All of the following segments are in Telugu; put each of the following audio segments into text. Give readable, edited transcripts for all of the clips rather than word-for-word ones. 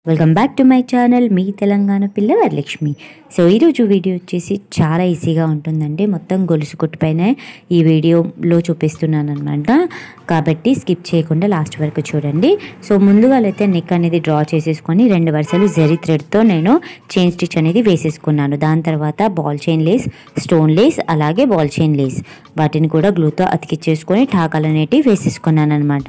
Welcome back to my channel మీ తెలంగాణ పిల్ల వరలక్ష్మి. సో ఈరోజు వీడియో వచ్చేసి చాలా ఈజీగా ఉంటుందండి. మొత్తం గొలుసు కుట్టుపైనే ఈ వీడియోలో చూపిస్తున్నాను అనమాట. కాబట్టి స్కిప్ చేయకుండా లాస్ట్ వరకు చూడండి. సో ముందుగా అయితే నెక్ అనేది డ్రా చేసేసుకొని 2 వరుసలు జరీ థ్రెడ్తో నేను చైన్ స్టిచ్ అనేది వేసేసుకున్నాను. దాని తర్వాత ball chain lace, stone lace, అలాగే బాల్ చైన్ లేస్ వాటిని కూడా గ్లూతో అతికిచ్చేసుకొని ఠాకాలు అనేటివి వేసేసుకున్నాను అనమాట.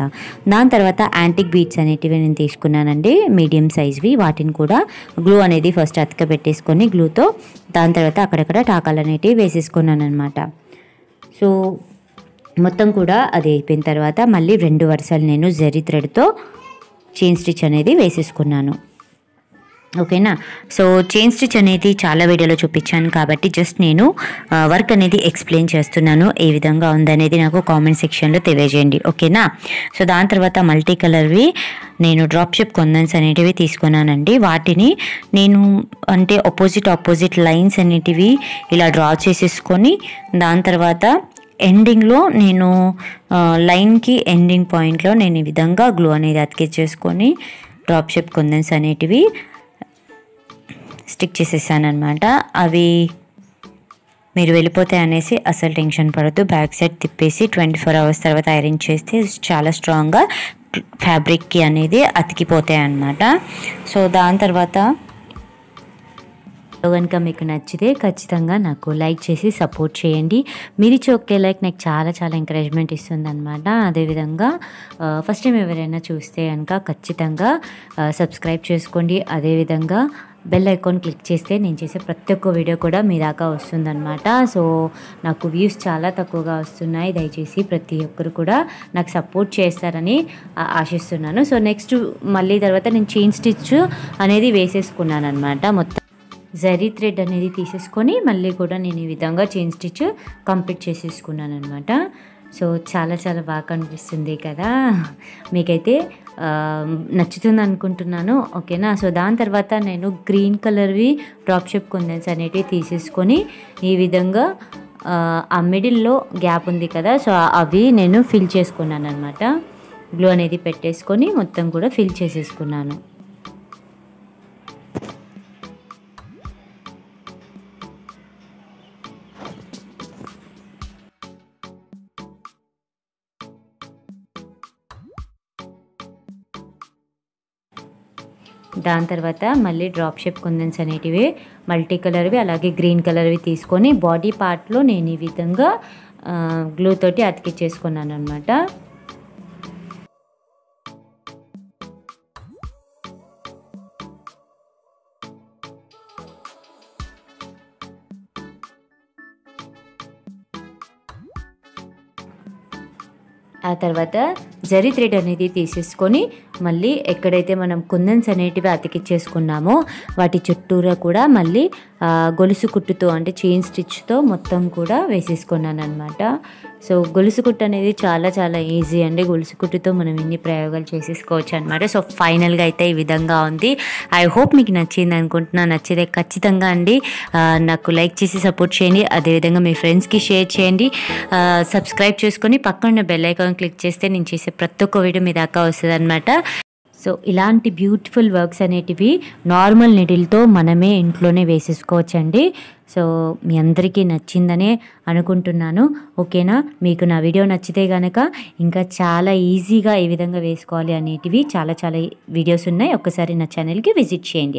దాని తర్వాత యాంటిక్ బీడ్స్ అనేటివి నేను తీసుకున్నానండి, మీడియం సైజ్వి. వాటిని కూడా గ్లూ అనేది ఫస్ట్ అతిక పెట్టేసుకొని గ్లూతో దాని తర్వాత అక్కడక్కడ ఠాకాలు అనేటివి వేసేసుకున్నాను అనమాట. సో మొత్తం కూడా అది అయిపోయిన తర్వాత మళ్ళీ 2 వరుసలు నేను జరీ థ్రెడ్తో చైన్ స్టిచ్ అనేది వేసేసుకున్నాను. ఓకేనా. సో చైన్ స్టిచ్ అనేది చాలా వీడియోలో చూపించాను కాబట్టి జస్ట్ నేను వర్క్ అనేది ఎక్స్ప్లెయిన్ చేస్తున్నాను. ఏ విధంగా ఉందనేది నాకు కామెంట్ సెక్షన్లో తెలియజేయండి. ఓకేనా. సో దాని తర్వాత మల్టీ కలర్వి నేను డ్రాప్ షేప్ కొందన్స్ అనేటివి తీసుకున్నానండి. వాటిని నేను అంటే ఆపోజిట్ లైన్స్ అనేటివి ఇలా డ్రా చేసేసుకొని దాని తర్వాత ఎండింగ్లో నేను లైన్కి ఎండింగ్ పాయింట్లో నేను ఈ విధంగా గ్లూ అనేది అతికించేసుకొని డ్రాప్ షేప్ కొందన్స్ అనేటివి స్టిక్ చేసేసాను అనమాట. అవి మీరు వెళ్ళిపోతాయి అనేసి అసలు టెన్షన్ పడద్దు. బ్యాక్ సైడ్ తిప్పేసి 24 అవర్స్ తర్వాత ఐరన్ చేస్తే చాలా స్ట్రాంగ్గా ఫ్యాబ్రిక్కి అనేది అతికిపోతాయి అన్నమాట. సో దాని తర్వాత కనుక మీకు నచ్చితే ఖచ్చితంగా నాకు లైక్ చేసి సపోర్ట్ చేయండి. మీరు ఇచ్చే ఒకే లైక్ నాకు చాలా ఎంకరేజ్మెంట్ ఇస్తుంది అనమాట. అదేవిధంగా ఫస్ట్ టైం ఎవరైనా చూస్తే కనుక ఖచ్చితంగా సబ్స్క్రైబ్ చేసుకోండి. అదేవిధంగా బెల్ ఐకాన్ క్లిక్ చేస్తే నేను చేసే ప్రతి ఒక్క వీడియో కూడా మీ దాకా వస్తుందన్నమాట. సో నాకు వ్యూస్ చాలా తక్కువగా వస్తున్నాయి. దయచేసి ప్రతి ఒక్కరు కూడా నాకు సపోర్ట్ చేస్తారని ఆశిస్తున్నాను. సో నెక్స్ట్ మళ్ళీ తర్వాత నేను చైన్ స్టిచ్ అనేది వేసేసుకున్నాను అనమాట. మొత్తం జరీ థ్రెడ్ అనేది తీసేసుకొని మళ్ళీ కూడా నేను ఈ విధంగా చైన్ స్టిచ్ కంప్లీట్ చేసేసుకున్నాను అనమాట. సో చాలా బాగా కనిపిస్తుంది కదా, మీకైతే నచ్చుతుంది అనుకుంటున్నాను. ఓకేనా. సో దాని తర్వాత నేను గ్రీన్ కలర్వి డ్రాప్ షేప్ కొందన్స్ అనేటివి తీసేసుకొని ఈ విధంగా ఆ మిడిల్లో గ్యాప్ ఉంది కదా, సో అవి నేను ఫిల్ చేసుకున్నాను అనమాట. గ్లూ అనేది పెట్టేసుకొని మొత్తం కూడా ఫిల్ చేసేసుకున్నాను. దాని తర్వాత మళ్ళీ డ్రాప్ షేప్ కొందన్స్ అనేటివి మల్టీ కలర్వి అలాగే గ్రీన్ కలర్వి తీసుకొని బాడీ పార్ట్లో నేను ఈ విధంగా గ్లూ తోటి అతికిచ్చేసుకున్నాను అనమాట. ఆ తర్వాత జరీ థ్రెడ్ అనేది తీసేసుకొని మళ్ళీ ఎక్కడైతే మనం కుందన్స్ అనేటివి అతికిచ్చేసుకున్నామో వాటి చుట్టూరా కూడా మళ్ళీ గొలుసు కుట్టుతో అంటే చైన్ స్టిచ్తో మొత్తం కూడా వేసేసుకున్నాను అనమాట. సో గొలుసు కుట్టు అనేది చాలా ఈజీ అండి. గొలుసు కుట్టుతో మనం ఎన్ని ప్రయోగాలు చేసేసుకోవచ్చు అనమాట. సో ఫైనల్గా అయితే ఈ విధంగా ఉంది. ఐ హోప్ మీకు నచ్చింది అనుకుంటున్నాను. నచ్చితే ఖచ్చితంగా అండి నాకు లైక్ చేసి సపోర్ట్ చేయండి. అదేవిధంగా మీ ఫ్రెండ్స్కి షేర్ చేయండి. సబ్స్క్రైబ్ చేసుకొని పక్కన బెల్ ఐకాన్ క్లిక్ చేస్తే నేను చేసే ప్రతి ఒక్క వీడియో మీ దాకా వస్తుంది అనమాట. సో ఇలాంటి బ్యూటిఫుల్ వర్క్స్ అనేటివి నార్మల్ నీడిల్తో మనమే ఇంట్లోనే వేసేసుకోవచ్చండి. సో మీ అందరికీ నచ్చిందనే అనుకుంటున్నాను. ఓకేనా. మీకు నా వీడియో నచ్చితే కనుక ఇంకా చాలా ఈజీగా ఏ విధంగా వేసుకోవాలి అనేటివి చాలా వీడియోస్ ఉన్నాయి. ఒక్కసారి నా ఛానల్కి విజిట్ చేయండి.